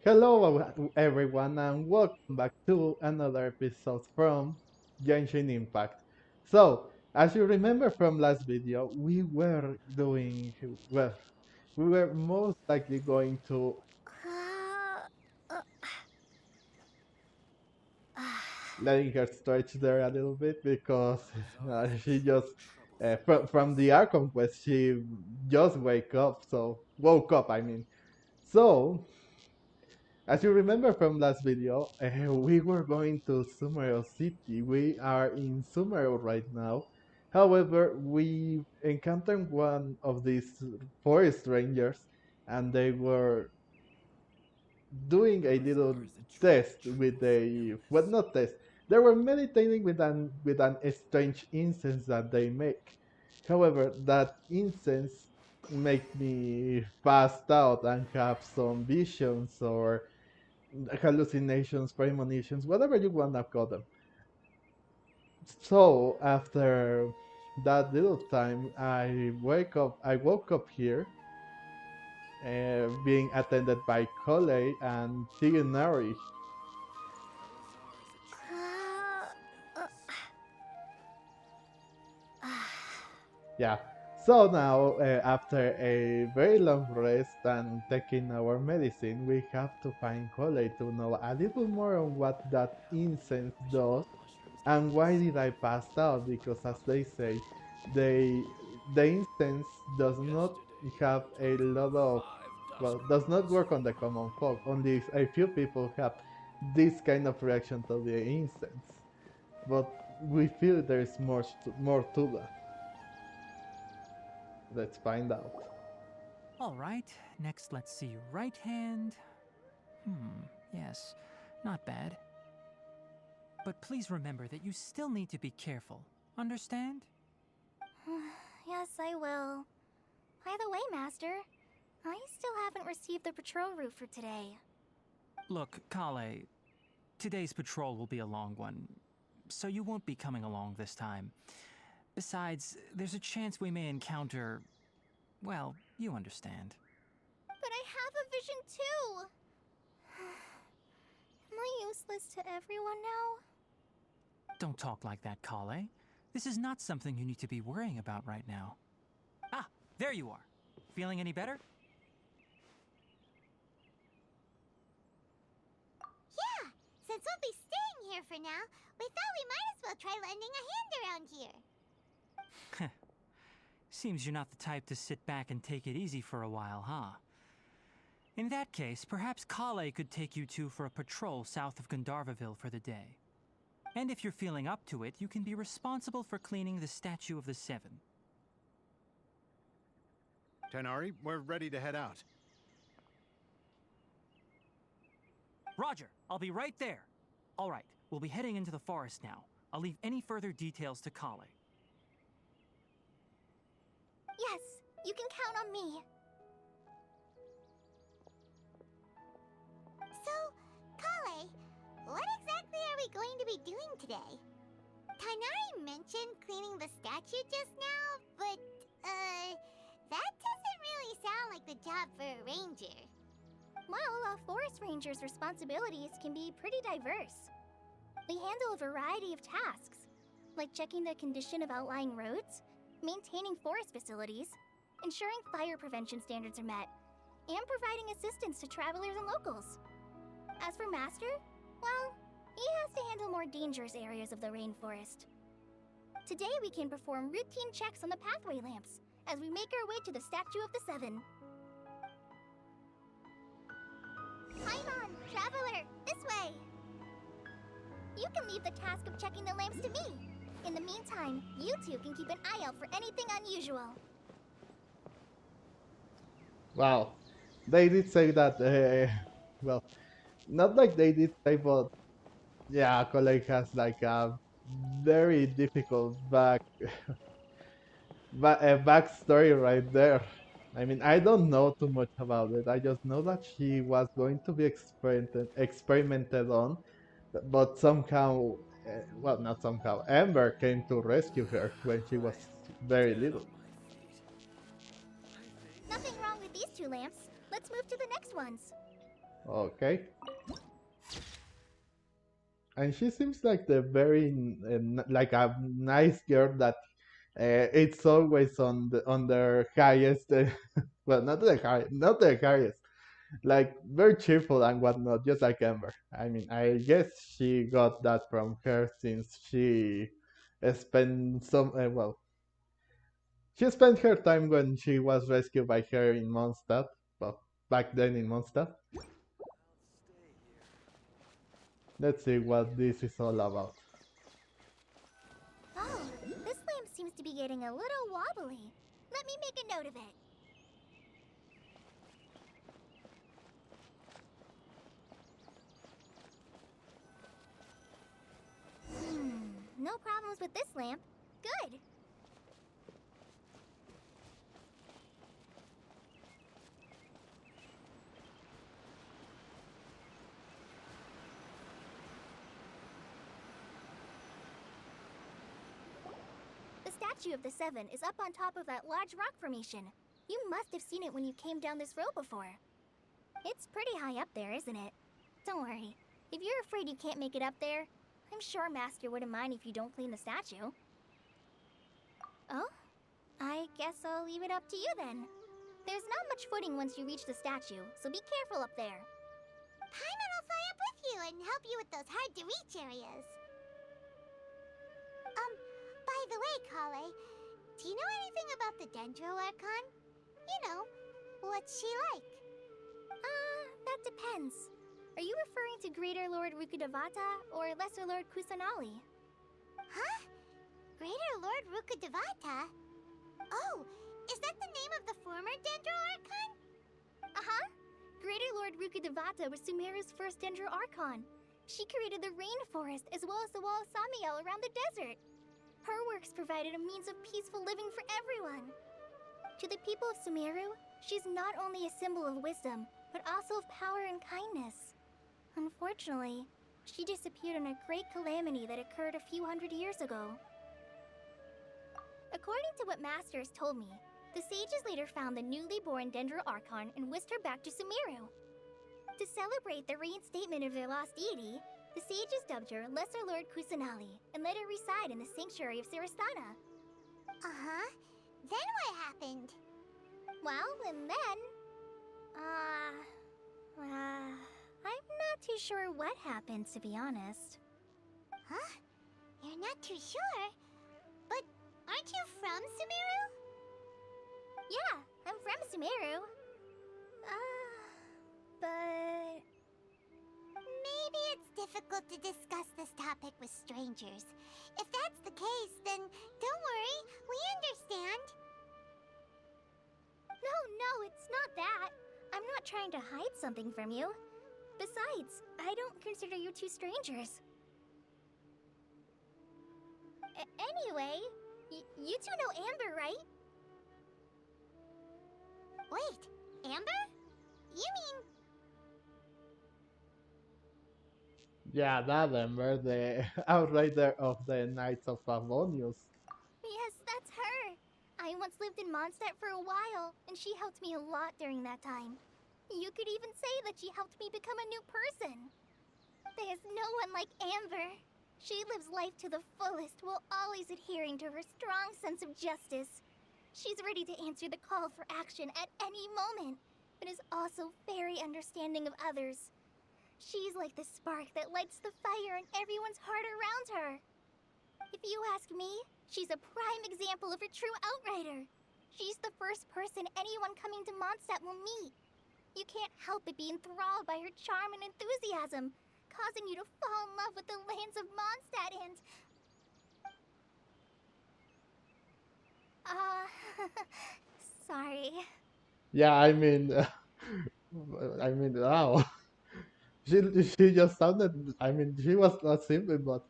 Hello everyone and welcome back to another episode from Genshin Impact. So, as you remember from last video, we were doing well. We were most likely going to Uh, uh, letting her stretch there a little bit because she just from the Archon quest she just woke up. I mean, so as you remember from last video, we were going to Sumeru City. We are in Sumeru right now. However, we encountered one of these forest rangers, and they were doing a little test with a well, not test. They were meditating with an strange incense that they make. However, that incense make me passed out and have some visions or hallucinations, premonitions, whatever you want to call them. So after that little time, I woke up here, being attended by Collei and Tighnari. uh, uh, Yeah. So now, after a very long rest and taking our medicine, we have to find Collei to know a little more on what that incense does and why did I pass out? Because as they say, they the instance does not have a lot of does not work on the common folk. Only a few people have this kind of reaction to the instance. But we feel there is more to that. Let's find out. All right, next let's see. Right hand. Yes, not bad. But please remember that you still need to be careful. Understand? yes, I will. By the way, Master, I still haven't received the patrol route for today. Look, Collei, today's patrol will be a long one, so you won't be coming along this time. Besides, there's a chance we may encounter. Well, you understand. But I have a vision too! Am I useless to everyone now? Don't talk like that, Collei. This is not something you need to be worrying about right now. Ah, there you are. Feeling any better? Yeah, since we'll be staying here for now, we thought we might as well try lending a hand around here. Seems you're not the type to sit back and take it easy for a while, huh? In that case, perhaps Collei could take you two for a patrol south of Gandharvaville for the day. And if you're feeling up to it, you can be responsible for cleaning the Statue of the Seven. Tighnari, we're ready to head out. Roger, I'll be right there. All right, we'll be heading into the forest now. I'll leave any further details to Collei. Yes, you can count on me. So, Collei, what exactly are we going to be doing today? Tighnari mentioned cleaning the statue just now, but, that doesn't really sound like the job for a ranger. Well, a forest ranger's responsibilities can be pretty diverse. They handle a variety of tasks, like checking the condition of outlying roads, maintaining forest facilities, ensuring fire prevention standards are met, and providing assistance to travelers and locals. As for Master, well, he has to handle more dangerous areas of the rainforest. Today we can perform routine checks on the pathway lamps as we make our way to the Statue of the Seven. Paimon, traveler, this way! You can leave the task of checking the lamps to me. In the meantime, you two can keep an eye out for anything unusual. Wow, they did say that. Well, not like they did say, but yeah, Collei has like a very difficult backstory right there. I mean, I don't know too much about it. I just know that she was going to be experimented on, but somehow, well, not somehow, Amber came to rescue her when she was very little. Nothing wrong with these two lamps. Let's move to the next ones. Okay. And she seems like the very like a nice girl that it's always on their highest. Well, not the highest. Like very cheerful and whatnot, just like Ember. I mean, I guess she got that from her since she spent some. Well, she spent her time when she was rescued by her in Mondstadt. Well, back then in Mondstadt. Let's see what this is all about. Oh, this lamp seems to be getting a little wobbly. Let me make a note of it. No problems with this lamp. Good. The statue of the Seven is up on top of that large rock formation. You must have seen it when you came down this road before. It's pretty high up there, isn't it? Don't worry. If you're afraid you can't make it up there, I'm sure Master wouldn't mind if you don't clean the statue. Oh? I guess I'll leave it up to you then. There's not much footing once you reach the statue, so be careful up there. Paimon will fly up with you and help you with those hard-to-reach areas. By the way, Collei, do you know anything about the Dendro Archon? You know, what's she like? That depends. Are you referring to Greater Lord Rukkhadevata or Lesser Lord Kusanali? Huh? Greater Lord Rukkhadevata? Oh, is that the name of the former Dendro Archon? Uh-huh. Greater Lord Rukkhadevata was Sumeru's first Dendro Archon. She created the rainforest as well as the wall of Samiel around the desert. Her works provided a means of peaceful living for everyone. To the people of Sumeru, she's not only a symbol of wisdom, but also of power and kindness. Unfortunately, she disappeared in a great calamity that occurred a few hundred years ago. According to what Master has told me, the sages later found the newly born Dendro Archon and whisked her back to Sumeru. To celebrate the reinstatement of their lost deity, the sages dubbed her Lesser Lord Kusanali and let her reside in the sanctuary of Sarasana. Uh-huh. Then what happened? Well, and then... I'm not too sure what happened, to be honest. Huh? You're not too sure? But aren't you from Sumeru? Yeah, I'm from Sumeru. But... Maybe it's difficult to discuss this topic with strangers. If that's the case, then don't worry, we understand. No, it's not that. I'm not trying to hide something from you. Besides, I don't consider you two strangers. Anyway, you two know Amber, right? Wait, Amber? You mean... Yeah, that Ember, the outrider of the Knights of Favonius. Yes, that's her. I once lived in Mondstadt for a while, and she helped me a lot during that time. You could even say that she helped me become a new person. There's no one like Amber. She lives life to the fullest while always adhering to her strong sense of justice. She's ready to answer the call for action at any moment, but is also very understanding of others. She's like the spark that lights the fire in everyone's heart around her. If you ask me, she's a prime example of a true outrider. She's the first person anyone coming to Mondstadt will meet. You can't help but be enthralled by her charm and enthusiasm, causing you to fall in love with the lands of Mondstadt and... sorry. Yeah, I mean, wow. She just sounded. I mean, she was not simple, but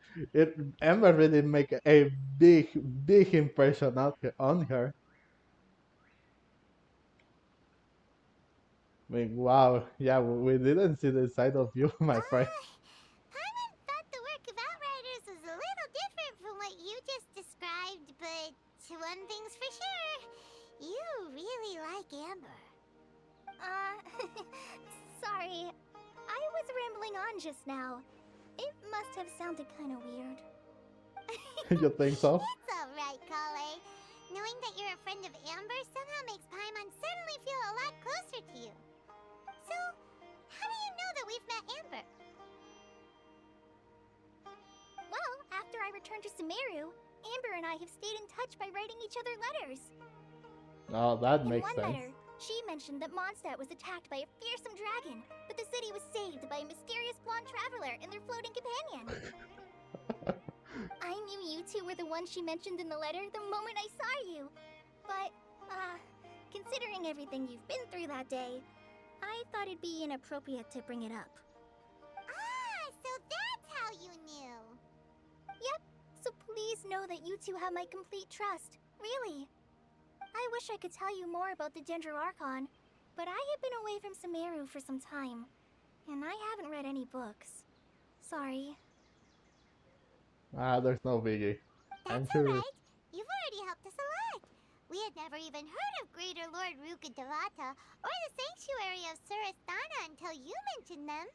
Emma really make a big impression on her. I mean, wow. Yeah, we didn't see the side of you, my friend. Paimon thought the work of Outriders was a little different from what you just described, but one thing's for sure, you really like Amber. Sorry. on just now. It must have sounded kind of weird. You think so? It's alright, Collei. Knowing that you're a friend of Amber somehow makes Paimon suddenly feel a lot closer to you. So, how do you know that we've met Amber? Well, after I returned to Sumeru, Amber and I have stayed in touch by writing each other letters. Oh, that In makes one sense. letter, she mentioned that Mondstadt was attacked by a fearsome dragon, but the city was saved by a mysterious blonde traveler and their floating companion. I knew you two were the ones she mentioned in the letter the moment I saw you. But, considering everything you've been through that day, I thought it'd be inappropriate to bring it up. Ah, so that's how you knew. Yep, so please know that you two have my complete trust. Really. I wish I could tell you more about the Ginger Archon, but I have been away from Sumeru for some time, and I haven't read any books. Sorry. Ah, there's no biggie. I'm That's sure. alright. You've already helped us a lot. We had never even heard of Greater Lord Rukkhadevata or the Sanctuary of Surasthana until you mentioned them.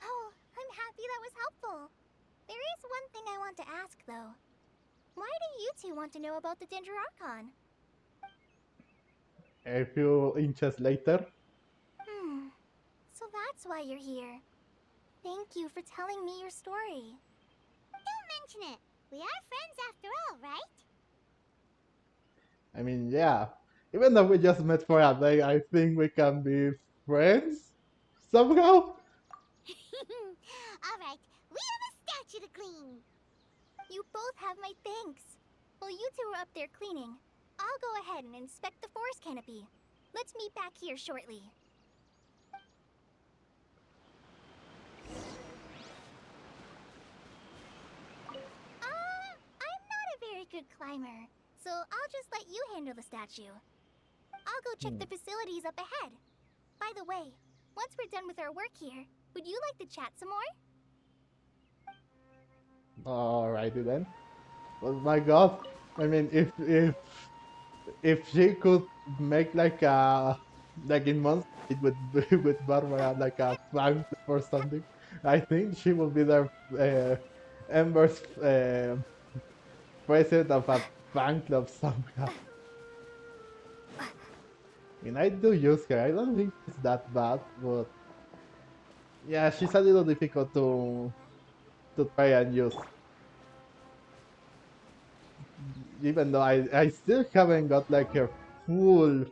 Oh, I'm happy that was helpful. There is one thing I want to ask, though. Why do you two want to know about the Ginger Archon? A few inches later. So that's why you're here. Thank you for telling me your story. Don't mention it. We are friends after all, right? I mean, yeah. Even though we just met for a day, I think we can be friends somehow. Alright, we have a statue to clean. You both have my thanks. While you two are up there cleaning, I'll go ahead and inspect the forest canopy. Let's meet back here shortly. I'm not a very good climber, so I'll just let you handle the statue. I'll go check the facilities up ahead. By the way, once we're done with our work here, would you like to chat some more? Alrighty then. Oh my god. I mean, if she could make like in months it would be with Barbara like a fan club or something, I think she will be the Ember's president of a fan club somehow. I mean, I do use her. I don't think it's that bad, but yeah, she's a little difficult to try and use. Even though I still haven't got like her full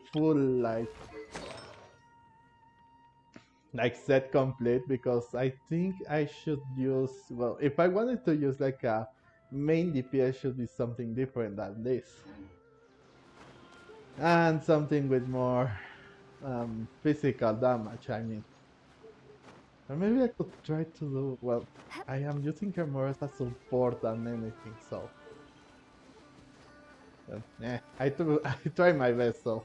like set complete, because I think I should use, well, if I wanted to use like a main DPS, should be something different than this, and something with more physical damage, I mean. Or maybe I could try to do, well, I am using her more as a support than anything, so I try my best, so.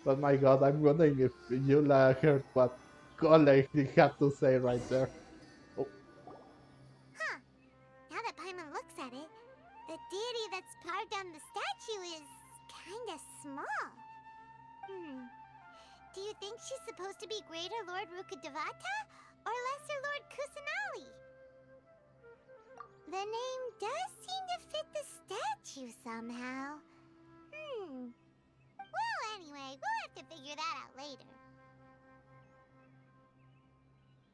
But my god, I'm wondering if you heard what Collei had to say right there. Oh, Huh. Now that Paimon looks at it, the deity that's carved on the statue is kinda small. Do you think she's supposed to be Greater Lord Rukkhadevata or Lesser Lord Kusanali? The name does seem to fit the statue somehow. Well, anyway, we'll have to figure that out later.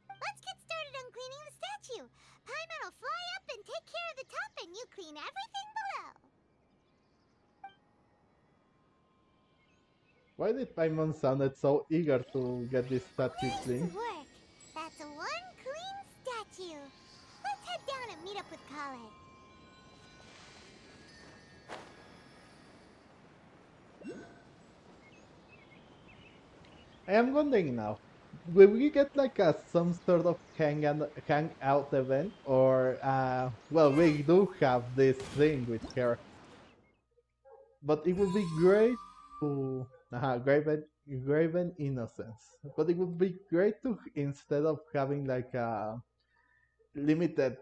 Let's get started on cleaning the statue. Paimon will fly up and take care of the top, and you clean everything below. why did Paimon sounded so eager to get this statue Nice clean? work. That's one clean statue. Let's head down and meet up with Collei. I am wondering now, will we get like a some sort of hangout event, or well, we do have this thing with her, but it would be great to graven innocence. But it would be great to, instead of having like a limited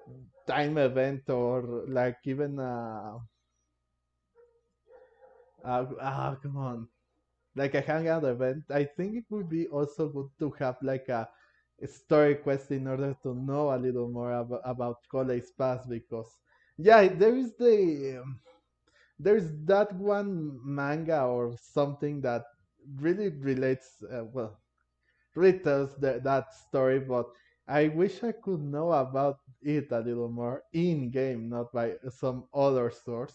time event, or like even come on, like a hangout event, I think it would be also good to have like a story quest in order to know a little more about Collei's past because yeah, there's that one manga or something that really relates really tells that story, but I wish I could know about it a little more in game, not by some other source.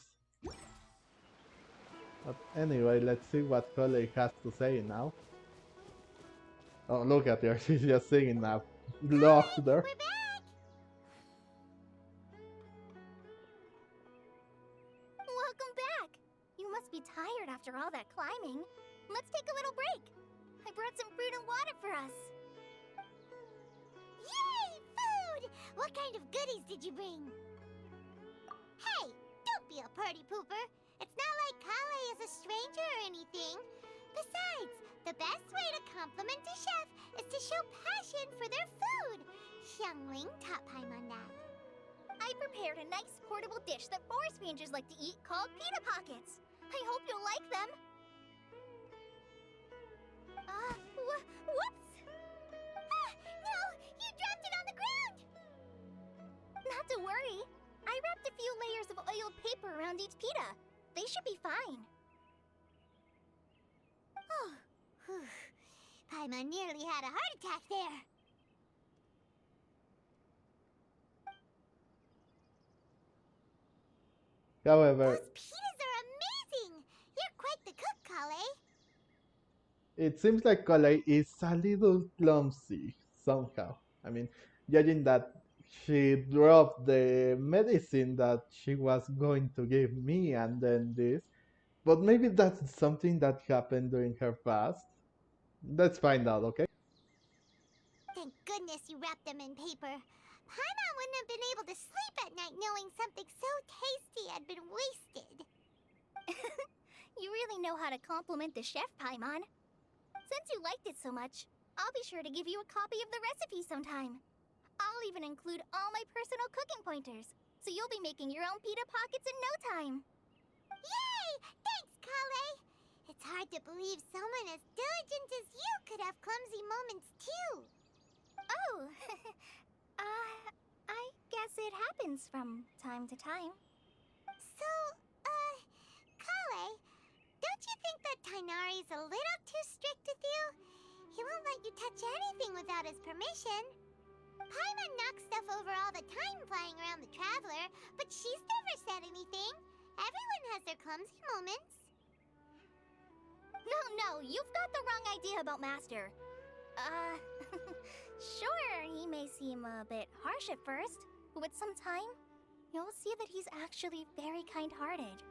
But anyway, let's see what Collei has to say now. Oh, look at her, she's just singing now. Locked Collei, there. we're back! Welcome back! You must be tired after all that climbing. Let's take a little break. I brought some fruit and water for us. Yay! Food! What kind of goodies did you bring? Hey, don't be a party pooper. It's not like Collei is a stranger or anything. Besides, the best way to compliment a chef is to show passion for their food. Xiangling taught Paimon that. I prepared a nice portable dish that forest rangers like to eat called pita pockets. I hope you'll like them. Whoops! Ah, no! You dropped it on the ground! Not to worry. I wrapped a few layers of oiled paper around each pita. They should be fine. Oh, whew. Paimon nearly had a heart attack there. However, Those pitas are amazing! You're quite the cook, Collei. it seems like Collei is a little clumsy somehow. I mean, judging that she dropped the medicine that she was going to give me and then this, but maybe that's something that happened during her past. Let's find out, okay? Thank goodness you wrapped them in paper. Paimon wouldn't have been able to sleep at night knowing something so tasty had been wasted. You really know how to compliment the chef, Paimon. Since you liked it so much, I'll be sure to give you a copy of the recipe sometime. I'll even include all my personal cooking pointers, so you'll be making your own pita pockets in no time. Yay! Thanks, Collei! It's hard to believe someone as diligent as you could have clumsy moments too. Oh, I guess it happens from time to time. So, Collei, don't you think that Tighnari's a little too strict with you? He won't let you touch anything without his permission. Paimon knocks stuff over all the time flying around the Traveler, but she's never said anything. Everyone has their clumsy moments. No, you've got the wrong idea about Master. Sure, he may seem a bit harsh at first, but with some time, you'll see that he's actually very kind-hearted.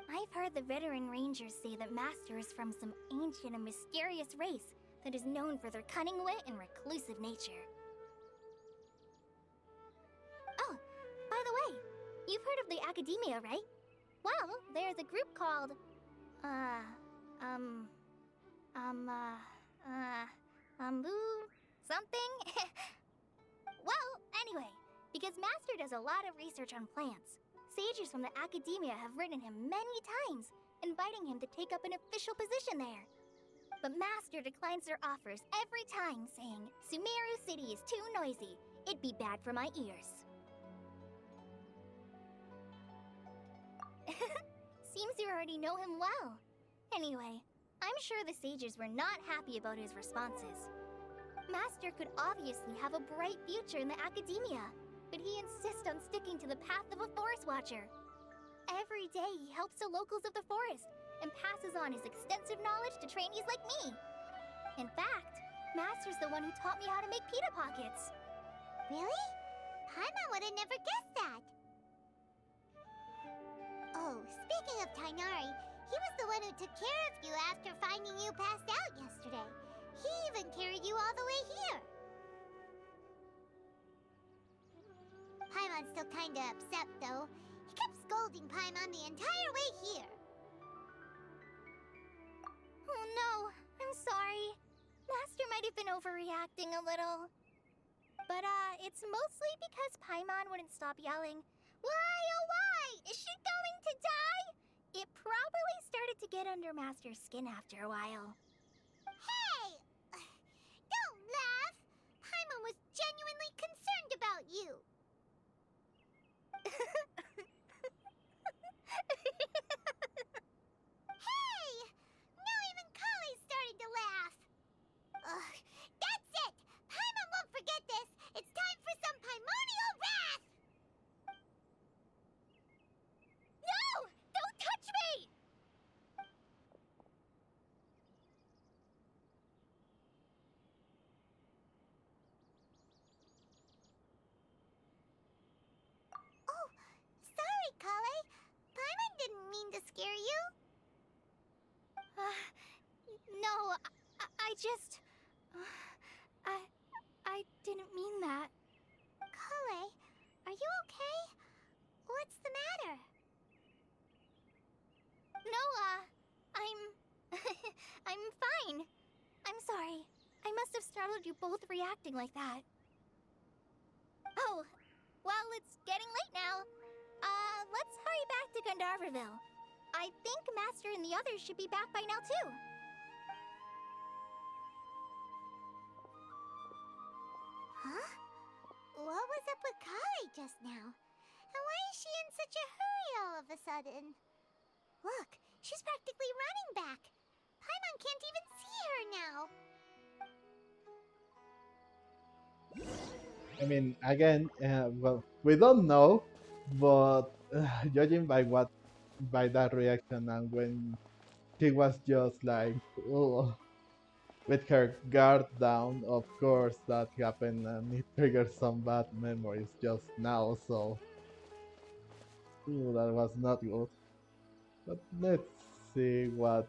I've heard the veteran rangers say that Master is from some ancient and mysterious race that is known for their cunning wit and reclusive nature. Oh, by the way, you've heard of the Academia, right? Well, there's a group called, something? Well, anyway, because Master does a lot of research on plants, sages from the Academia have written him many times, inviting him to take up an official position there. But Master declines their offers every time, saying, Sumeru City is too noisy. It'd be bad for my ears. Seems you already know him well. Anyway, I'm sure the sages were not happy about his responses. Master could obviously have a bright future in the Academia, but he insists on sticking to the path of a forest watcher. Every day he helps the locals of the forest and passes on his extensive knowledge to trainees like me. In fact, Master's the one who taught me how to make pita pockets. Really? Paimon would have never guessed that. Oh, speaking of Tighnari, he was the one who took care of you after finding you passed out yesterday. He even carried you all the way here. Paimon's still kinda upset, though. He kept scolding Paimon the entire way here. Oh no, I'm sorry. Master might have been overreacting a little. But, it's mostly because Paimon wouldn't stop yelling, Why, oh why? Is she going to die? It probably started to get under Master's skin after a while. Hey! Don't laugh! Collei. Paimon didn't mean to scare you. No, I just... I didn't mean that. Collei, are you okay? What's the matter? No, I'm... I'm fine. I'm sorry. I must have startled you both reacting like that. Oh, well, it's getting late now. Let's hurry back to Gandharville. I think Master and the others should be back by now, too. Huh? What was up with Collei just now? And why is she in such a hurry all of a sudden? Look, she's practically running back. Paimon can't even see her now. I mean, again, well, we don't know, but judging by that reaction and when she was just like, oh, with her guard down, of course that happened and it triggered some bad memories just now, so that was not good. But let's see what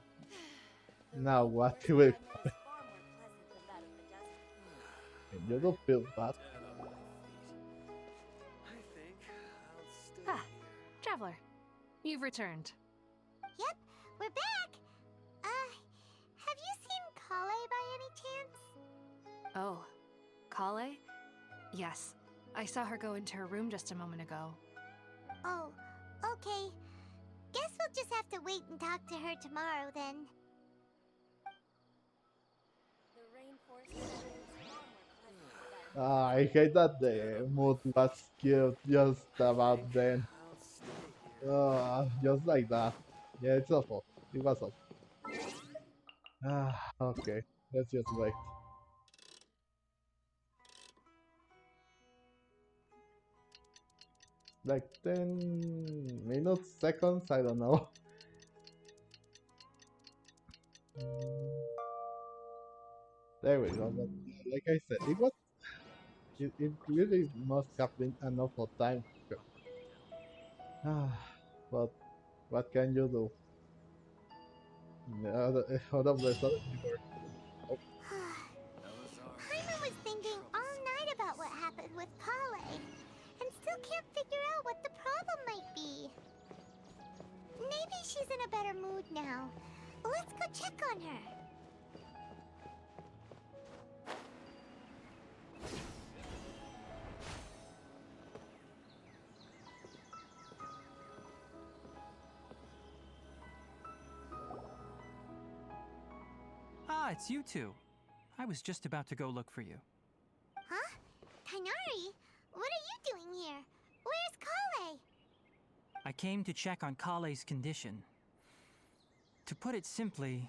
will happen. You don't feel bad. Ah, Traveler, you've returned. Yep, we're back. Have you seen Collei by any chance? Oh, Collei? Yes, I saw her go into her room just a moment ago. Oh, okay. Guess we'll just have to wait and talk to her tomorrow then. I hate that the mood was killed just about then. Just like that. Yeah, it's awful. It was awful. Okay. Let's just wait. Like 10 minutes, seconds, I don't know. There we go. But like I said, it really must have been an awful time. But what can you do? Out of the sudden, Paimon was thinking all night about what happened with Collei, and still can't figure out what the problem might be. Maybe she's in a better mood now. Let's go check on her. Ah, it's you two. I was just about to go look for you. Huh? Tighnari? What are you doing here? Where's Collei? I came to check on Collei's condition. To put it simply,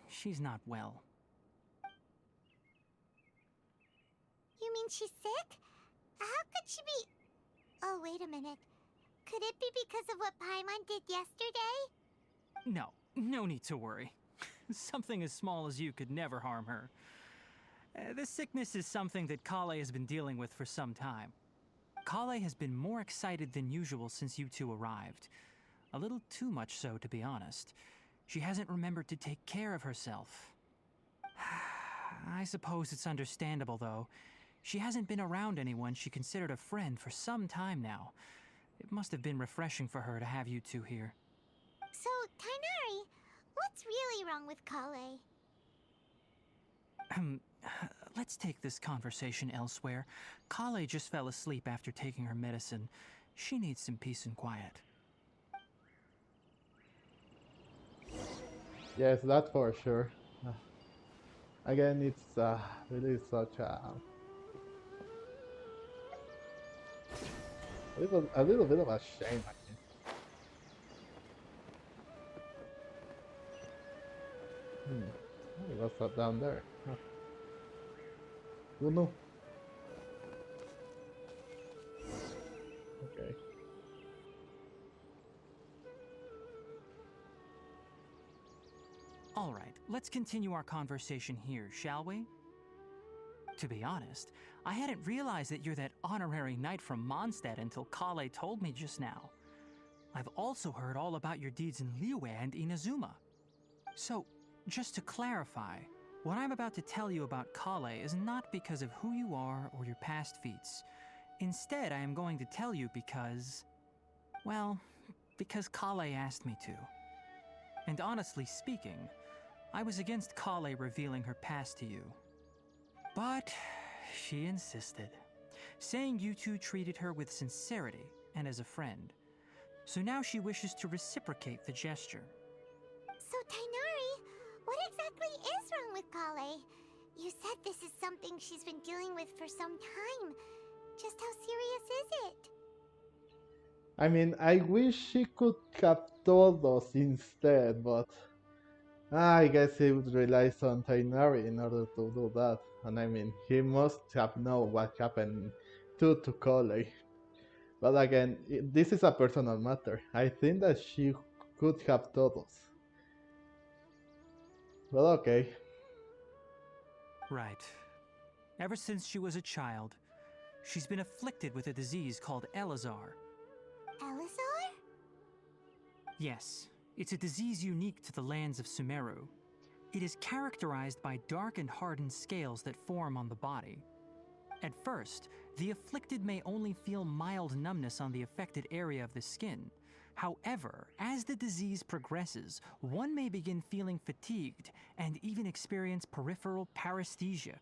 she's not well. You mean she's sick? How could she be... Oh, wait a minute. Could it be because of what Paimon did yesterday? No need to worry. Something as small as you could never harm her. This sickness is something that Collei has been dealing with for some time. Collei has been more excited than usual since you two arrived. A little too much so, to be honest. She hasn't remembered to take care of herself. I suppose it's understandable, though. She hasn't been around anyone she considered a friend for some time now. It must have been refreshing for her to have you two here. So, Tighnari, what's really wrong with Collei? Let's take this conversation elsewhere. Collei just fell asleep after taking her medicine. She needs some peace and quiet. yes, that's for sure. Again, it's really such a little bit of a shame, I think. Oh, what's that down there? Huh. Who knew? Okay. All right, let's continue our conversation here, shall we? To be honest, I hadn't realized that you're that honorary knight from Mondstadt until Collei told me just now. I've also heard all about your deeds in Liyue and Inazuma. So, just to clarify, what I'm about to tell you about Collei is not because of who you are or your past feats. Instead, I am going to tell you because... well, because Collei asked me to. And honestly speaking, I was against Collei revealing her past to you. But she insisted, saying you two treated her with sincerity and as a friend. So now she wishes to reciprocate the gesture. So, Tighnari, what exactly is wrong with Collei? You said this is something she's been dealing with for some time. Just how serious is it? I mean, I wish she could have told us instead, but I guess he would rely on Tighnari in order to do that. And I mean, he must have known what happened to Collei. But again, this is a personal matter. I think that she could have told us. But okay. Right. Ever since she was a child, she's been afflicted with a disease called Elazar. Elazar? Yes, it's a disease unique to the lands of Sumeru. It is characterized by dark and hardened scales that form on the body. At first, the afflicted may only feel mild numbness on the affected area of the skin. However, as the disease progresses, one may begin feeling fatigued and even experience peripheral paresthesia.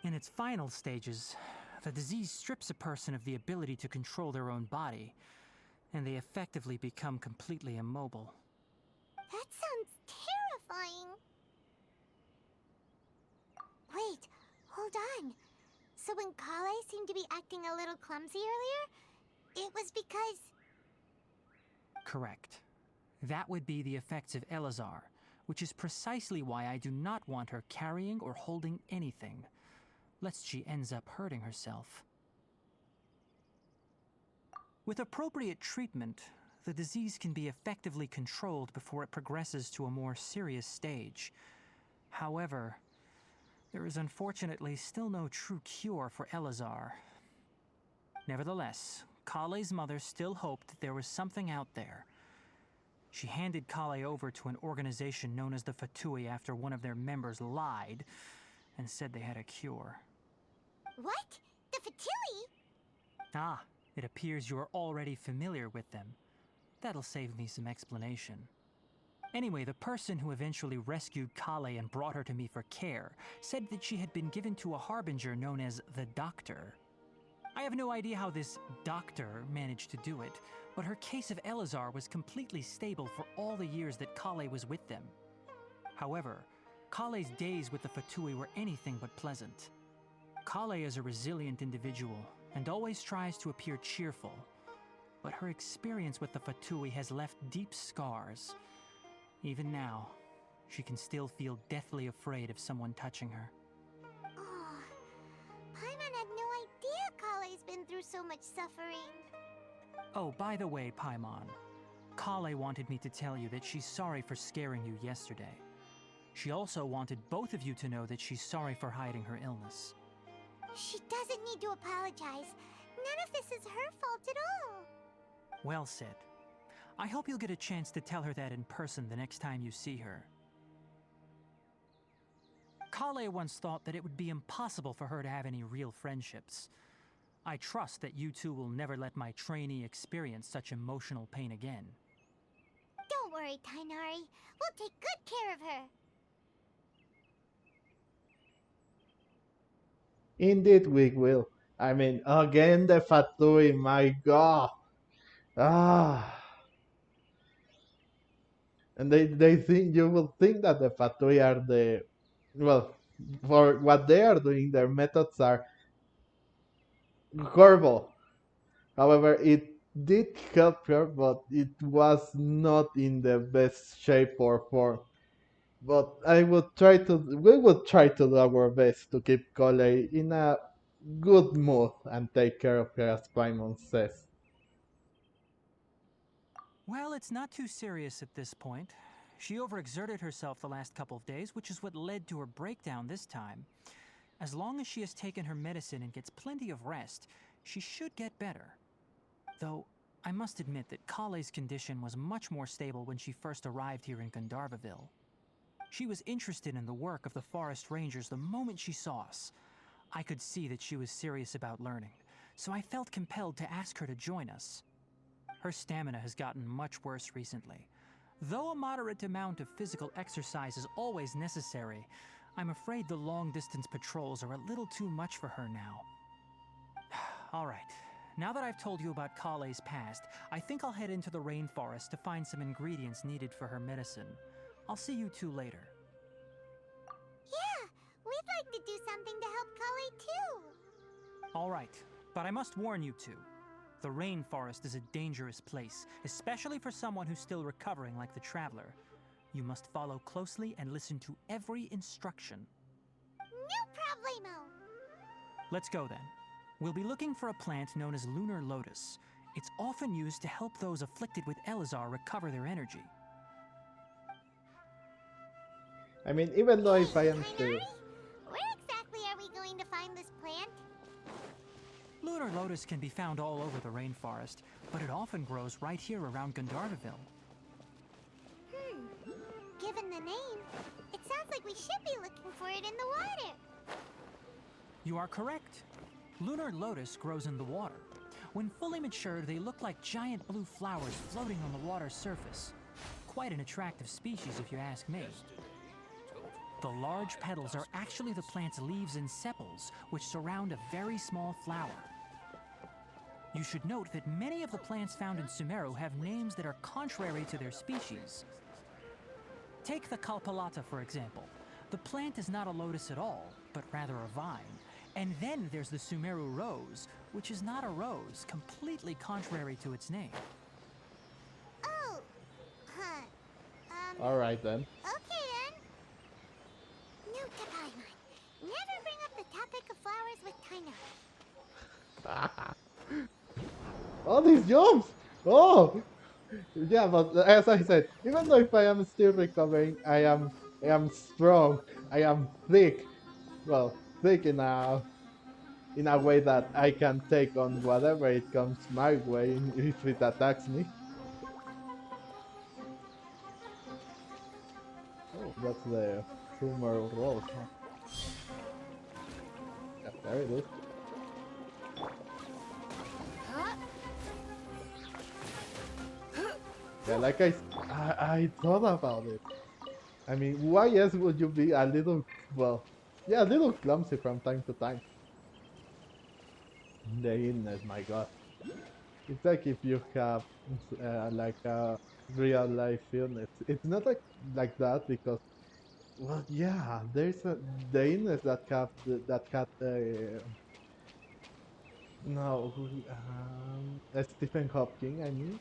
In its final stages, the disease strips a person of the ability to control their own body, and they effectively become completely immobile. That sounds terrifying. Wait, hold on. So when Collei seemed to be acting a little clumsy earlier, it was because... Correct. That would be the effects of Elazar, which is precisely why I do not want her carrying or holding anything, lest she ends up hurting herself. With appropriate treatment, the disease can be effectively controlled before it progresses to a more serious stage. However, there is unfortunately still no true cure for Elazar. Nevertheless, Collei's mother still hoped that there was something out there. She handed Collei over to an organization known as the Fatui after one of their members lied and said they had a cure. What? The Fatui? Ah, it appears you are already familiar with them. That'll save me some explanation. Anyway, the person who eventually rescued Collei and brought her to me for care said that she had been given to a harbinger known as the Doctor. I have no idea how this doctor managed to do it, but her case of Elazar was completely stable for all the years that Collei was with them. However, Collei's days with the Fatui were anything but pleasant. Collei is a resilient individual and always tries to appear cheerful, but her experience with the Fatui has left deep scars. Even now, she can still feel deathly afraid of someone touching her. Oh, Paimon had no idea Collei's been through so much suffering. Oh, by the way, Paimon, Collei wanted me to tell you that she's sorry for scaring you yesterday. She also wanted both of you to know that she's sorry for hiding her illness. She doesn't need to apologize. None of this is her fault at all. Well said. I hope you'll get a chance to tell her that in person the next time you see her. Collei once thought that it would be impossible for her to have any real friendships. I trust that you two will never let my trainee experience such emotional pain again. Don't worry, Tighnari. We'll take good care of her. Indeed, we will. I mean, again, the Fatui, my god. Ah. And they think you will think that the Fatui are the well for what they are doing, their methods are horrible. However, it did help her, but it was not in the best shape or form. But we would try to do our best to keep Collei in a good mood and take care of her as Paimon says. Well, it's not too serious at this point. She overexerted herself the last couple of days, which is what led to her breakdown this time. As long as she has taken her medicine and gets plenty of rest, she should get better. Though, I must admit that Collei's condition was much more stable when she first arrived here in Gandharvaville. She was interested in the work of the forest rangers the moment she saw us. I could see that she was serious about learning, so I felt compelled to ask her to join us. Her stamina has gotten much worse recently. Though a moderate amount of physical exercise is always necessary, I'm afraid the long-distance patrols are a little too much for her now. All right, now that I've told you about Collei's past, I think I'll head into the rainforest to find some ingredients needed for her medicine. I'll see you two later. Yeah, we'd like to do something to help Collei too. All right, but I must warn you two. The rainforest is a dangerous place, especially for someone who's still recovering like the Traveler. You must follow closely and listen to every instruction. No problemo. Let's go then. We'll be looking for a plant known as lunar lotus. It's often used to help those afflicted with Elazar recover their energy. I mean, even though if I am Tighnari, still... where exactly are we going to find this plant? Lunar lotus can be found all over the rainforest, but it often grows right here around Gandharvaville. Given the name, it sounds like we should be looking for it in the water. You are correct. Lunar lotus grows in the water. When fully matured, they look like giant blue flowers floating on the water's surface. Quite an attractive species, if you ask me. The large petals are actually the plant's leaves and sepals, which surround a very small flower. You should note that many of the plants found in Sumeru have names that are contrary to their species. Take the Kalpalata, for example. The plant is not a lotus at all, but rather a vine. And then there's the Sumeru rose, which is not a rose, completely contrary to its name. Oh, Alright then. okay then. Note to Paimon, never bring up the topic of flowers with Tighnari. All these jumps! Oh! Yeah, but as I said, even though if I am still recovering, I am strong. I am thick. Well, thick in a way that I can take on whatever it comes my way if it attacks me. Oh, that's the Sumeru Rose, huh? Yeah, there it is. Yeah, like I thought about it. I mean, why else would you be a little, well, yeah, a little clumsy from time to time? The illness, my god. It's like if you have like a real life illness. It's not like that because, well, yeah, there's the illness that have that had no Stephen Hopkins. I mean,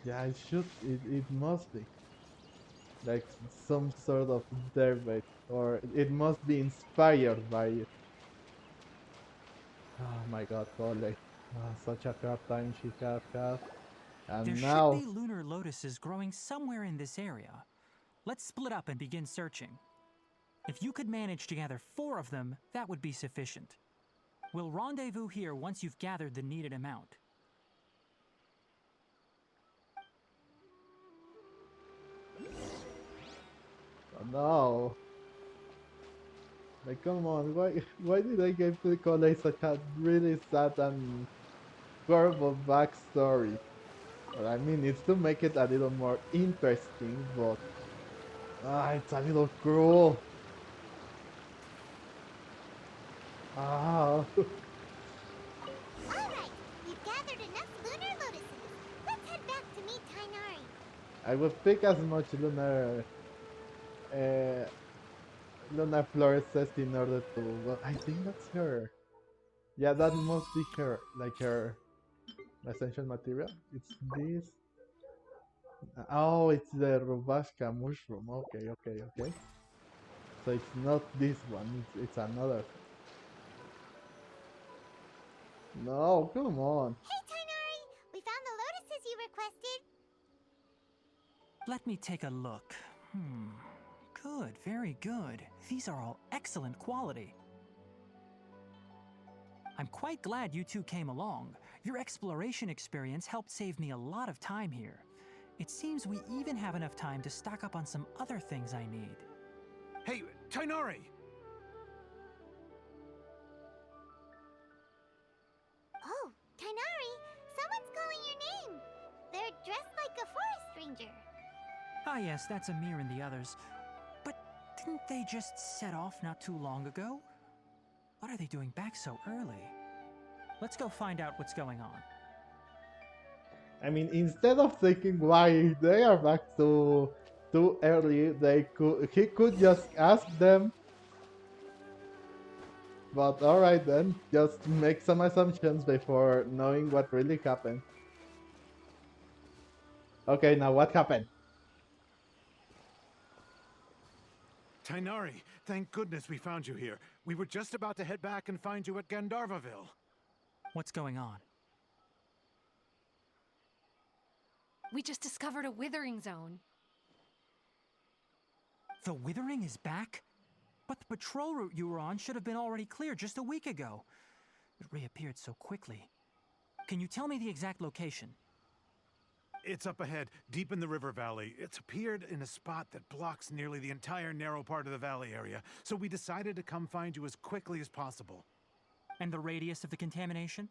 yeah, it must be like some sort of debate, or it must be inspired by it. Oh my god, Collei. Such a hard time she has had. And There now... should be lunar lotuses growing somewhere in this area. Let's split up and begin searching. If you could manage to gather 4 of them, that would be sufficient. We'll rendezvous here once you've gathered the needed amount. Oh no. Like, come on, why did I give to Collei such a really sad and horrible backstory? Well, I mean, it's to make it a little more interesting, but it's a little cruel. Ah. Alright, we've gathered enough lunar lotuses. Let's head back to meet Tighnari. I would pick as much lunar Luna fluoresces in order to, well, I think that's her. Yeah, that must be her, like her essential material. It's this. Oh, it's the Rubashka mushroom. Okay. So it's not this one, it's another. No, come on. Hey Tighnari, we found the lotuses you requested. Let me take a look. Good, very good. These are all excellent quality. I'm quite glad you two came along. Your exploration experience helped save me a lot of time here. It seems we even have enough time to stock up on some other things I need. Hey, Tighnari! Oh, Tighnari, someone's calling your name. They're dressed like a forest ranger. Ah yes, that's Amir and the others. But didn't they just set off not too long ago? What are they doing back so early? Let's go find out what's going on. I mean, instead of thinking why they are back so too early, he could just ask them. But alright then, just make some assumptions before knowing what really happened. Okay, now what happened? Tighnari, thank goodness we found you here. We were just about to head back and find you at Gandharvaville. What's going on? We just discovered a withering zone. The Withering is back? But the patrol route you were on should have been already clear just a week ago. It reappeared so quickly. Can you tell me the exact location? It's up ahead, deep in the river valley. It's appeared in a spot that blocks nearly the entire narrow part of the valley area, so we decided to come find you as quickly as possible. And the radius of the contamination?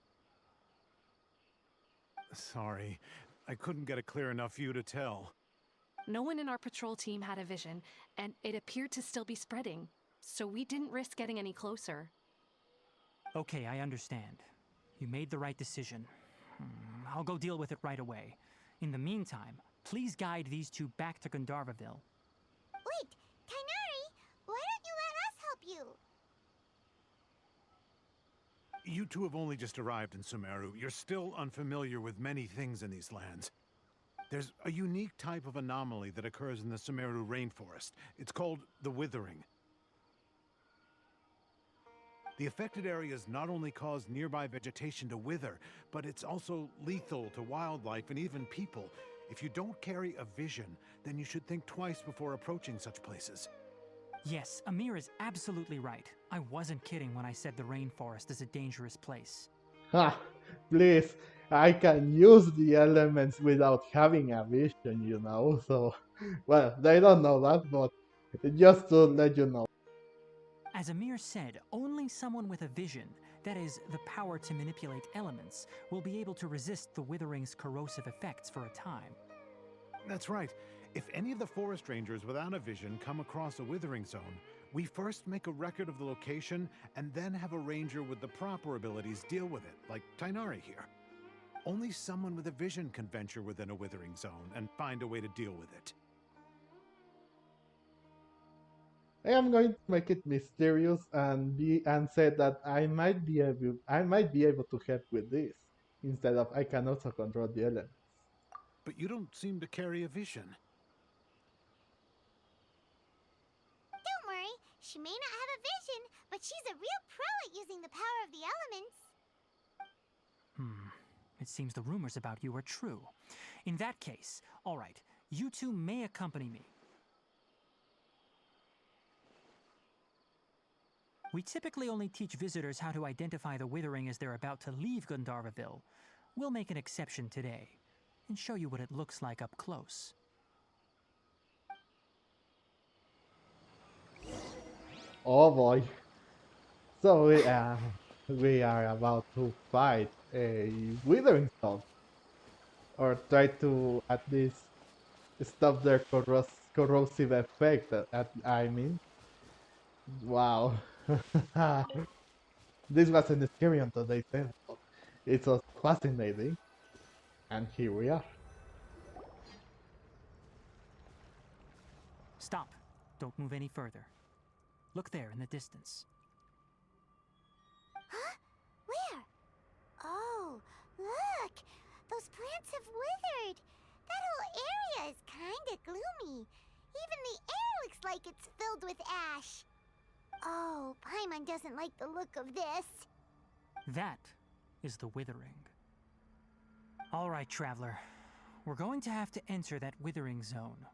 Sorry, I couldn't get a clear enough view to tell. No one in our patrol team had a vision, and it appeared to still be spreading, so we didn't risk getting any closer. Okay, I understand. You made the right decision. I'll go deal with it right away. In the meantime, please guide these two back to Gandharvaville. Wait, Tighnari, why don't you let us help you? You two have only just arrived in Sumeru. You're still unfamiliar with many things in these lands. There's a unique type of anomaly that occurs in the Sumeru rainforest. It's called the Withering. The affected areas not only cause nearby vegetation to wither, but it's also lethal to wildlife and even people. If you don't carry a vision, then you should think twice before approaching such places. Yes, Amir is absolutely right. I wasn't kidding when I said the rainforest is a dangerous place. Ha! Please, I can use the elements without having a vision, you know, so... Well, they don't know that, but just to let you know. As Amir said, only someone with a vision, that is, the power to manipulate elements, will be able to resist the Withering's corrosive effects for a time. That's right. If any of the forest rangers without a vision come across a Withering zone, we first make a record of the location and then have a ranger with the proper abilities deal with it, like Tighnari here. Only someone with a vision can venture within a Withering zone and find a way to deal with it. I am going to make it mysterious and say that I might be able to help with this, instead of I can also control the elements. But you don't seem to carry a vision. Don't worry, she may not have a vision, but she's a real pro at using the power of the elements. It seems the rumors about you are true. In that case, all right, you two may accompany me. We typically only teach visitors how to identify the Withering as they're about to leave Gandharvaville. We'll make an exception today, and show you what it looks like up close. Oh boy. So we are about to fight a Withering Storm. Or try to at least stop their corrosive effect, I mean. Wow. This wasn't scary until they said it. It was fascinating. And here we are. Stop. Don't move any further. Look there in the distance. Huh? Where? Oh, look! Those plants have withered! That whole area is kinda gloomy. Even the air looks like it's filled with ash. Oh, Paimon doesn't like the look of this. That is the Withering. All right, Traveler. We're going to have to enter that Withering zone.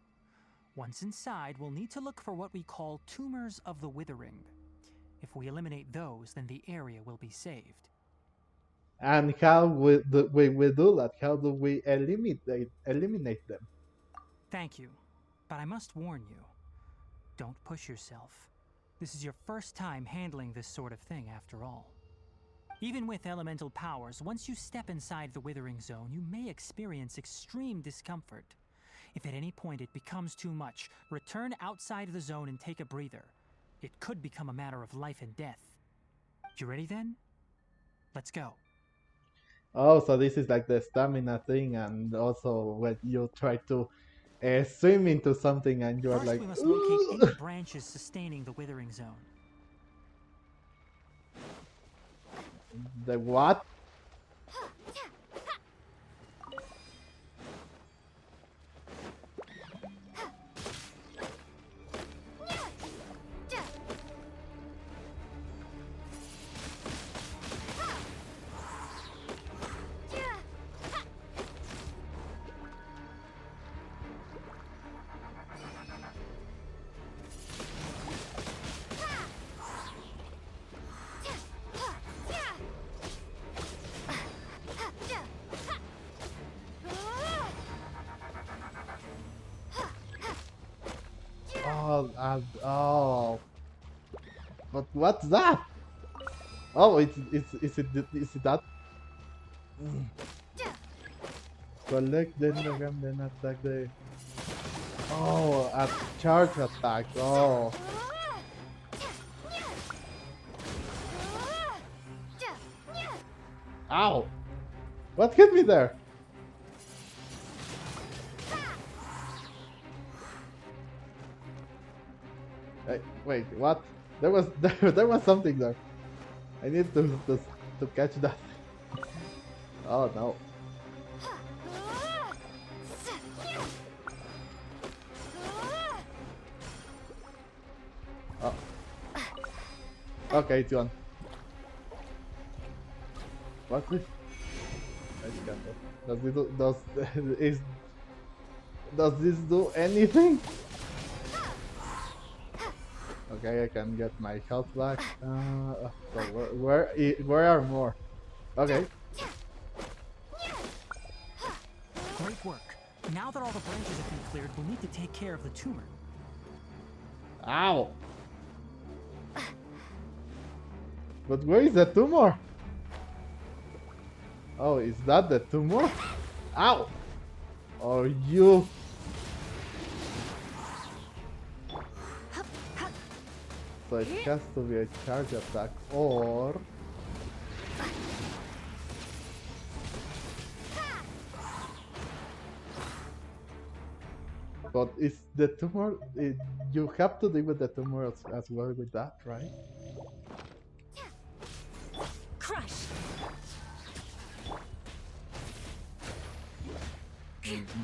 Once inside, we'll need to look for what we call tumors of the Withering. If we eliminate those, then the area will be saved. And how we do that? How do we eliminate them? Thank you, but I must warn you. Don't push yourself. This is your first time handling this sort of thing, after all. Even with elemental powers, once you step inside the Withering Zone, you may experience extreme discomfort. If at any point it becomes too much, return outside of the zone and take a breather. It could become a matter of life and death. You ready then? Let's go. Oh, so this is like the stamina thing, and also when you try to swim into something and you are First, like, we must locate any branches sustaining the Withering Zone. the what? Oh, oh, but what's that? Oh, is it that? Mm. Collect the Nagam, then attack the. Oh, a charge attack. Oh, ow! What hit me there? Hey, wait, what? There was there was something there. I need to catch that. Oh no. Oh. Okay, it's gone. What's this? I can't. Is does this do anything? Okay, I can get my health back. So where are more? Okay. Great work. Now that all the branches have been cleared, we'll need to take care of the tumor. Ow! But where is the tumor? Oh, is that the tumor? Ow! Or you? So it has to be a charge attack, or... But is the tumor... you have to deal with the tumor as well with that, right? Crush!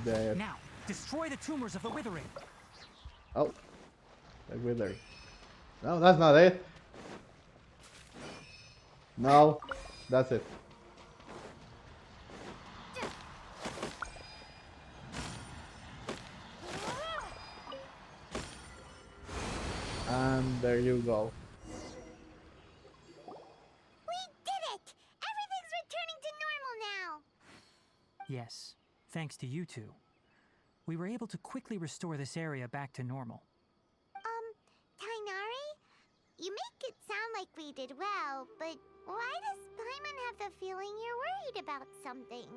The... Now, destroy the tumors of the Withering. Oh, the withering. No, that's not it. No, that's it. And there you go. We did it! Everything's returning to normal now! Yes, thanks to you two. We were able to quickly restore this area back to normal. Tighnari? You make it sound like we did well, but why does Paimon have the feeling you're worried about something?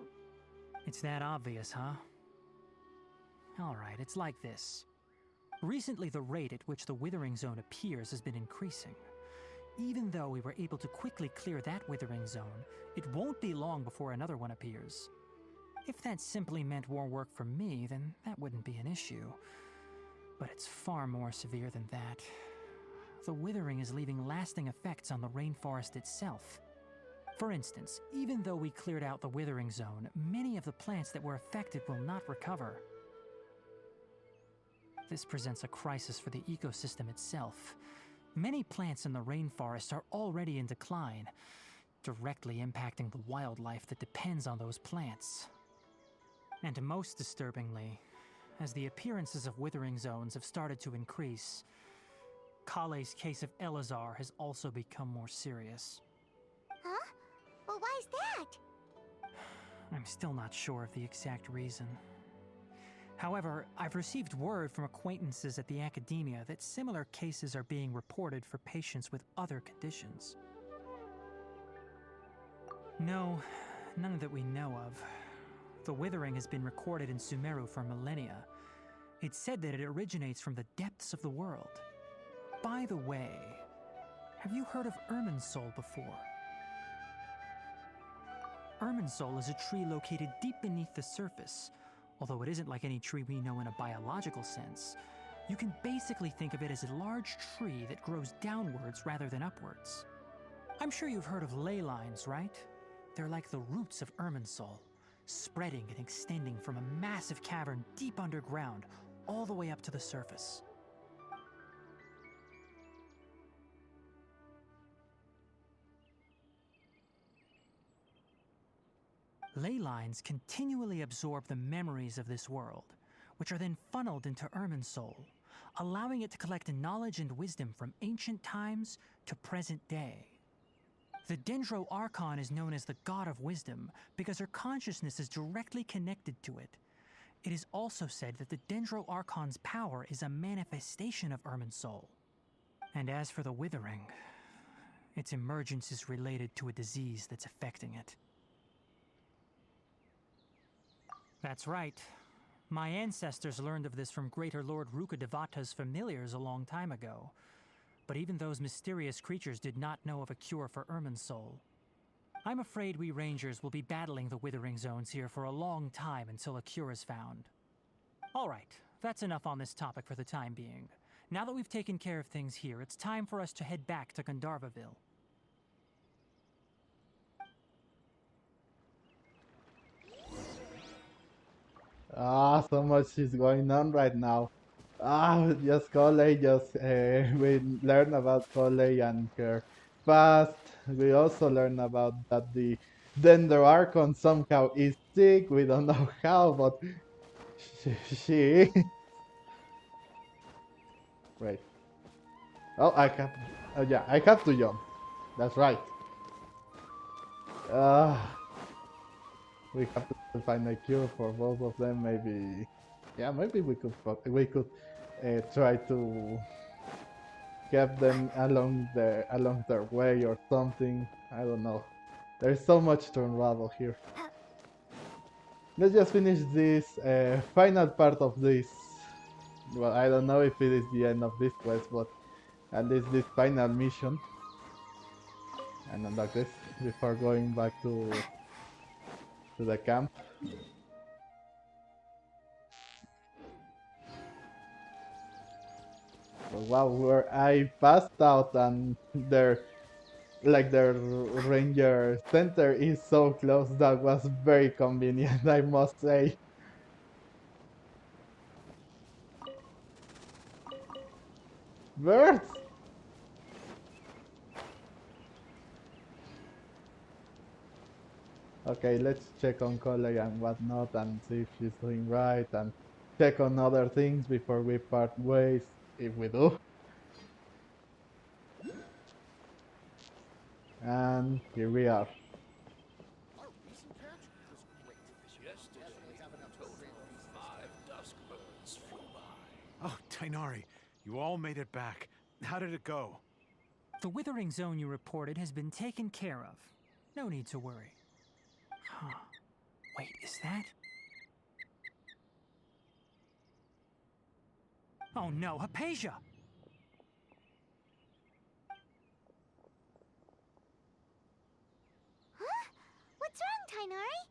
It's that obvious, huh? Alright, it's like this. Recently, the rate at which the Withering Zone appears has been increasing. Even though we were able to quickly clear that Withering Zone, it won't be long before another one appears. If that simply meant more work for me, then that wouldn't be an issue. But it's far more severe than that. The Withering is leaving lasting effects on the rainforest itself. For instance, even though we cleared out the Withering Zone, many of the plants that were affected will not recover. This presents a crisis for the ecosystem itself. Many plants in the rainforest are already in decline, directly impacting the wildlife that depends on those plants. And most disturbingly, as the appearances of Withering Zones have started to increase, Collei's case of Elazar has also become more serious. Huh? Well, why's that? I'm still not sure of the exact reason. However, I've received word from acquaintances at the academia that similar cases are being reported for patients with other conditions. No, none that we know of. The withering has been recorded in Sumeru for millennia. It's said that it originates from the depths of the world. By the way, have you heard of Irminsul before? Irminsul is a tree located deep beneath the surface. Although it isn't like any tree we know in a biological sense, you can basically think of it as a large tree that grows downwards rather than upwards. I'm sure you've heard of ley lines, right? They're like the roots of Irminsul, spreading and extending from a massive cavern deep underground all the way up to the surface. Ley lines continually absorb the memories of this world, which are then funneled into Irminsul, allowing it to collect knowledge and wisdom from ancient times to present day. The Dendro Archon is known as the God of Wisdom because her consciousness is directly connected to it. It is also said that the Dendro Archon's power is a manifestation of Irminsul. And as for the Withering, its emergence is related to a disease that's affecting it. That's right. My ancestors learned of this from Greater Lord Rukkhadevata's familiars a long time ago. But even those mysterious creatures did not know of a cure for Irminsul. I'm afraid we Rangers will be battling the Withering Zones here for a long time until a cure is found. Alright, that's enough on this topic for the time being. Now that we've taken care of things here, it's time for us to head back to Gandharvaville. So much is going on right now. Just Collei, we learn about Collei and her past. We also learn about that the Dender Archon somehow is sick. We don't know how, but she Wait. Oh, I have. Yeah, I have to jump. That's right. Uh, we have to find a cure for both of them. Maybe, yeah, maybe we could try to get them along their way or something. I don't know. There's so much to unravel here. Let's just finish this final part of this. Well, I don't know if it is the end of this quest, but at least this final mission. And unlock this before going back to the camp. Wow, where I passed out and their ranger center is so close. That was very convenient, I must say. Birds! Okay, let's check on Collei and whatnot and see if she's doing right and check on other things before we part ways, if we do. And here we are. Oh, Tighnari, you all made it back. How did it go? The Withering Zone you reported has been taken care of. No need to worry. Huh. Wait, is that? Oh no, Hypatia! Huh? What's wrong, Tighnari?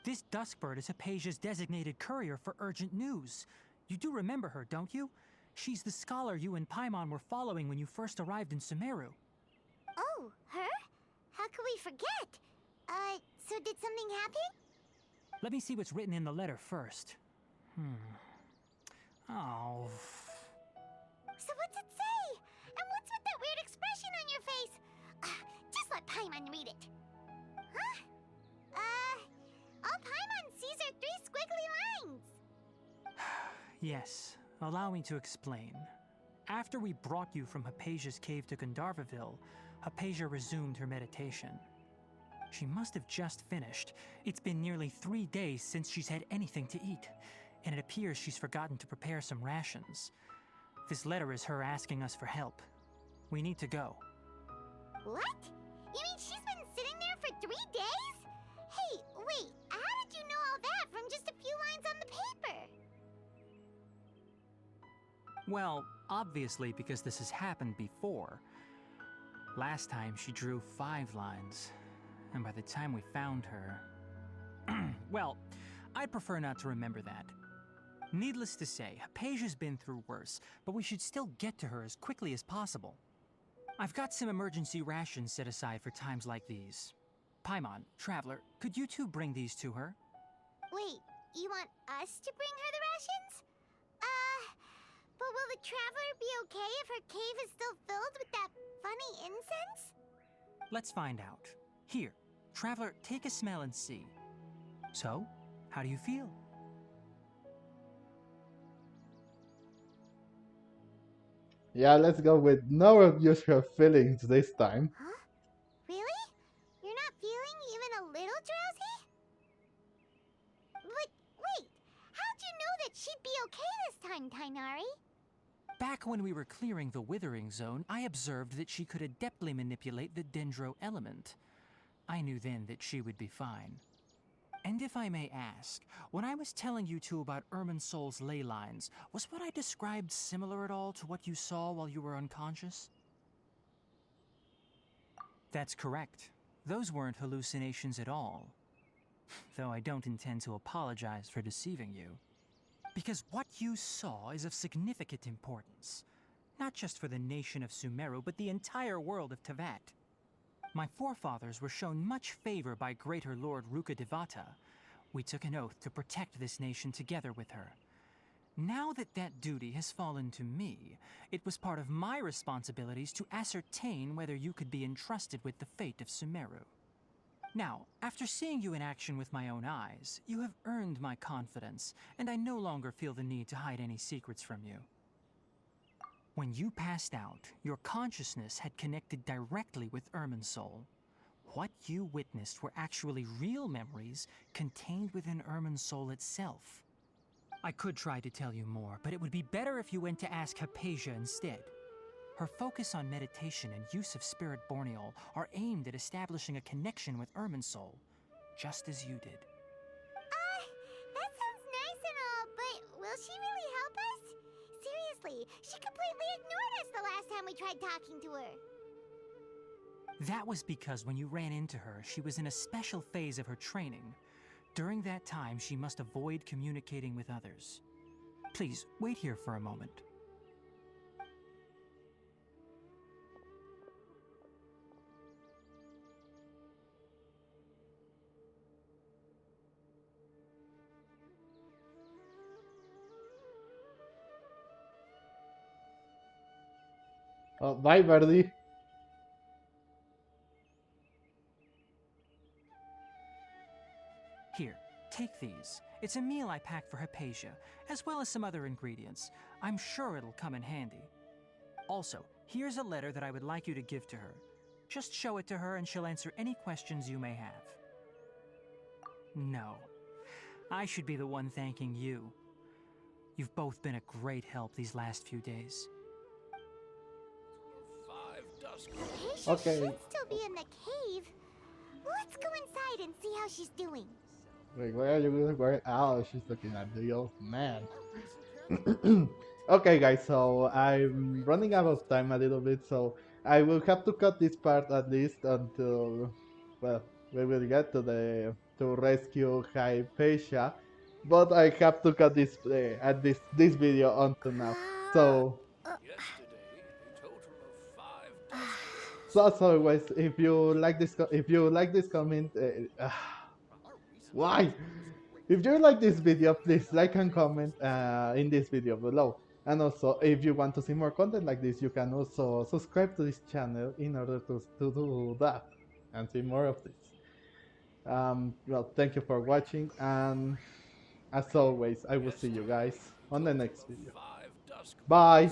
This Duskbird is Hypatia's designated courier for urgent news. You do remember her, don't you? She's the scholar you and Paimon were following when you first arrived in Sumeru. Oh, her? How could we forget? So did something happen? Let me see what's written in the letter first. Oh. So what's it say? And what's with that weird expression on your face? Just let Paimon read it. Huh? All Paimon sees are 3 squiggly lines. Yes, allow me to explain. After we brought you from Hypatia's cave to Gandharvaville, Hypatia resumed her meditation. She must have just finished. It's been nearly 3 days since she's had anything to eat, and it appears she's forgotten to prepare some rations. This letter is her asking us for help. We need to go. What? You mean she's been sitting there for 3 days? Hey, wait, how did you know all that from just a few lines on the paper? Well, obviously because this has happened before. Last time she drew 5 lines, and by the time we found her... Well, I'd prefer not to remember that. Needless to say, Hypatia's been through worse, but we should still get to her as quickly as possible. I've got some emergency rations set aside for times like these. Paimon, Traveler, could you two bring these to her? Wait, you want us to bring her the rations? But will the Traveler be okay if her cave is still filled with that funny incense? Let's find out. Here, Traveler, take a smell and see. So, how do you feel? Yeah, let's go with no unusual feelings this time. Huh? Really? You're not feeling even a little drowsy? But wait, how'd you know that she'd be okay this time, Tighnari? Back when we were clearing the Withering Zone, I observed that she could adeptly manipulate the Dendro element. I knew then that she would be fine. And if I may ask, when I was telling you two about Irminsul's ley lines, was what I described similar at all to what you saw while you were unconscious? That's correct. Those weren't hallucinations at all. Though I don't intend to apologize for deceiving you. Because what you saw is of significant importance. Not just for the nation of Sumeru, but the entire world of Teyvat. My forefathers were shown much favor by Greater Lord Rukkhadevata. We took an oath to protect this nation together with her. Now that that duty has fallen to me, it was part of my responsibilities to ascertain whether you could be entrusted with the fate of Sumeru. Now, after seeing you in action with my own eyes, you have earned my confidence, and I no longer feel the need to hide any secrets from you. When you passed out, your consciousness had connected directly with Irminsul. What you witnessed were actually real memories contained within Irminsul itself. I could try to tell you more, but it would be better if you went to ask Hypatia instead. Her focus on meditation and use of Spirit Borneol are aimed at establishing a connection with Irminsul, just as you did. That sounds nice and all, but will she really help us? Seriously, she completely ignored us the last time we tried talking to her. That was because when you ran into her, she was in a special phase of her training. During that time, she must avoid communicating with others. Please, wait here for a moment. Oh, bye, Verdi. Here, take these. It's a meal I packed for Hypatia, as well as some other ingredients. I'm sure it'll come in handy. Also, here's a letter that I would like you to give to her. Just show it to her and she'll answer any questions you may have. No, I should be the one thanking you. You've both been a great help these last few days. Hypatia Okay. should still be in the cave. Let's go inside and see how she's doing. Wait, where are you going? Oh, she's looking at the old man. Okay, guys, so I'm running out of time a little bit, so I will have to cut this part at least until, well, we will get to rescue Hypatia, but I have to cut this this video until now. So as always, if you like this comment, why? If you like this video, please like and comment in this video below. And also, if you want to see more content like this, you can also subscribe to this channel in order to do that and see more of this. Well, thank you for watching, and as always, I will see you guys on the next video. Bye!